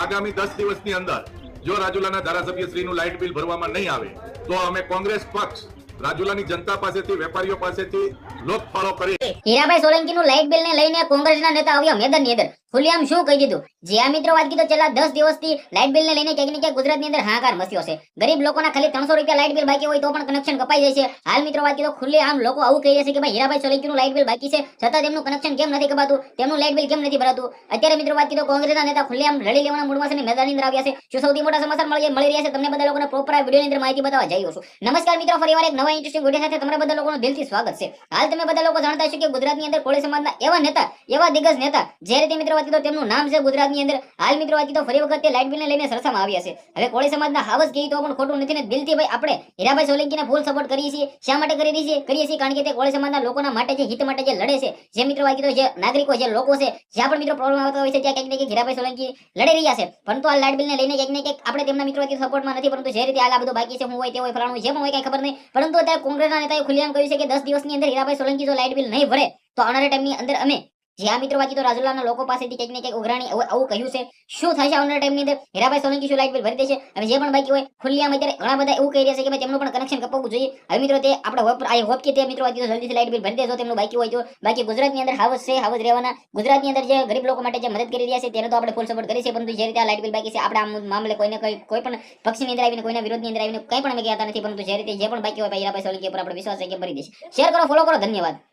આગામી 10 દિવસની અંદર જો રાજુલાના ધારાસભ્ય શ્રીનું લાઇટ બિલ ભરવામાં નહીં આવે તો અમે કોંગ્રેસ પક્ષ રાજુલાની જનતા પાસેથી વેપારીઓ પાસેથી લોકફાળો કરી. હીરાભાઈ સોલંકીનું લાઇટ બિલ ને લઈને કોંગ્રેસના નેતા આવ્યા મેદાનની અંદર ખુલ્લેઆમ શું કહી દીધું. જે આ મિત્રો વાત કીધું છેલ્લા 10 દિવસથી લાઇટ બિલ ને લઈને ક્યાંક ને ક્યાંક ગુજરાતની અંદર હાહાકાર મસ્યો છે. ગરીબ લોકોના ખાલી 300 રૂપિયા લાઇટ બિલ બાકી હોય તો પણ કનેક્શન કપાઈ જાય છે. હાલ મિત્રો વાત કીધું ખુલ્લેઆમ લોકો આવું કહી રહ્યા છે કે ભાઈ હીરાભાઈ સોલંકીનું લાઇટ બિલ બાકી છે છતાં તેમનું કનેક્શન કેમ નથી કપાતું, તેમનું લાઇટ બિલ કેમ નથી ભરાતું. અત્યારે મિત્રો વાત કીધું કોંગ્રેસના નેતા ખુલ્લેઆમ લડી લેવાના મૂડમાં છે, મેદાનની અંદર આવ્યા છે. શું સૌથી મોટા સમાચાર મળી રહ્યા છે તમને બધા લોકોને પ્રોપર આ વિડિયોની અંદર માહિતી બતાવવા જઈ રહ્યો છું. નમસ્કાર મિત્રો, ફરીવાર એક નવા ઇન્ટરેસ્ટિંગ વિડિયો સાથે તમારા બધા લોકોનું દિલથી સ્વાગત છે. હાલ તમે બધા લોકો જાણતા હશો કે ગુજરાતની અંદર કોળી સમાજના એવા નેતા, એવા દિગ્ગજ નેતા જે રીતે મિત્રો વાત કીધું તેમનું નામ છે ગુજરાતની અંદર. હાલ મિત્રો વાત કીધું ફરી વખત લાઇટ બિલને લઈને સરસામાં આવ્યા છે. હવે કોળી સમાજના હાવસ કહી તો પણ ખોટું નથી ને દિલથી ભાઈ આપણે હીરાભાઈ સોલંકીને ફૂલ સપોર્ટ કરીએ છીએ. શા માટે કરીએ છીએ કારણ કે તે કોળી સમાજના લોકોના માટે જે હિત માટે જે લડે છે, જે મિત્રો વાત કીધું જે નાગરિકો જે લોકો છે જ્યાં પણ મિત્રો પ્રોબ્લેમ આવતો હોય છે ત્યાં ક્યાંક ને ક્યાંક હીરાભાઈ સોલંકી લડી રહ્યા છે. પરંતુ આ લાઇટ બિલને લઈને ક્યાંક ને ક્યાંક આપણે તેમના મિત્રો સપોર્ટમાં નથી, પરંતુ જે રીતે હાલ આ બધું બાકી છે, હું હોય તે હોય ફલાણું જે પણ હોય કઈ ખબર નહીં. પરંતુ અત્યારે કોંગ્રેસના નેતાએ ખુલ્લેઆમ કહ્યું છે કે 10 દિવસની અંદર હીરાભાઈ સોલંકી જો લાઇટ બિલ નહીં ભરે તો આવનારા ટાઈમની અંદર અમે જે આ મિત્રો વાત તો રાજુલાના લોકો પાસેથી કંઈક ને કંઈક ઉઘરાણી આવું કહ્યું છે. શું થશે આવનારા ટાઈમની અંદર? હીરાભાઈ સોલંકી શું લાઇટ બિલ ભરી દેશે? હવે જે પણ બાકી હોય ખુલ્લેઆમ અત્યારે ઘણા બધા એવું કહી રહ્યા છે કે ભાઈ તેમનું પણ કનેક્શન કપાવવું જોઈએ. હવે મિત્રો તે આપણે આઈ હોપ કે તે મિત્રો વાત જલ્દીથી લાઇટ બિલ ભરી દેજો તેમનું બાકી હોય તો. બાકી ગુજરાતની અંદર હાવસ છે, હાવસ રહેવાના. ગુજરાતની અંદર જે ગરીબ લોકો માટે જે મદદ કરી રહ્યા છે તેને તો આપણે ફૂલ સપોર્ટ કરી છે, પરંતુ જે રીતે આ લાઇટ બિલ બાકી છે આપણે આ મામલે કોઈને કોઈ પણ પક્ષની અંદર આવીને કોઈના વિરોધની અંદર આવીને કંઈ પણ અમે કહેતા નથી, પરંતુ જે રીતે જે પણ બાકી હોય હીરાભાઈ સોલંકી પર આપણે વિશ્વાસ છે કે ભરી દેશે. શેર કરો, ફોલો કરો, ધન્યવાદ.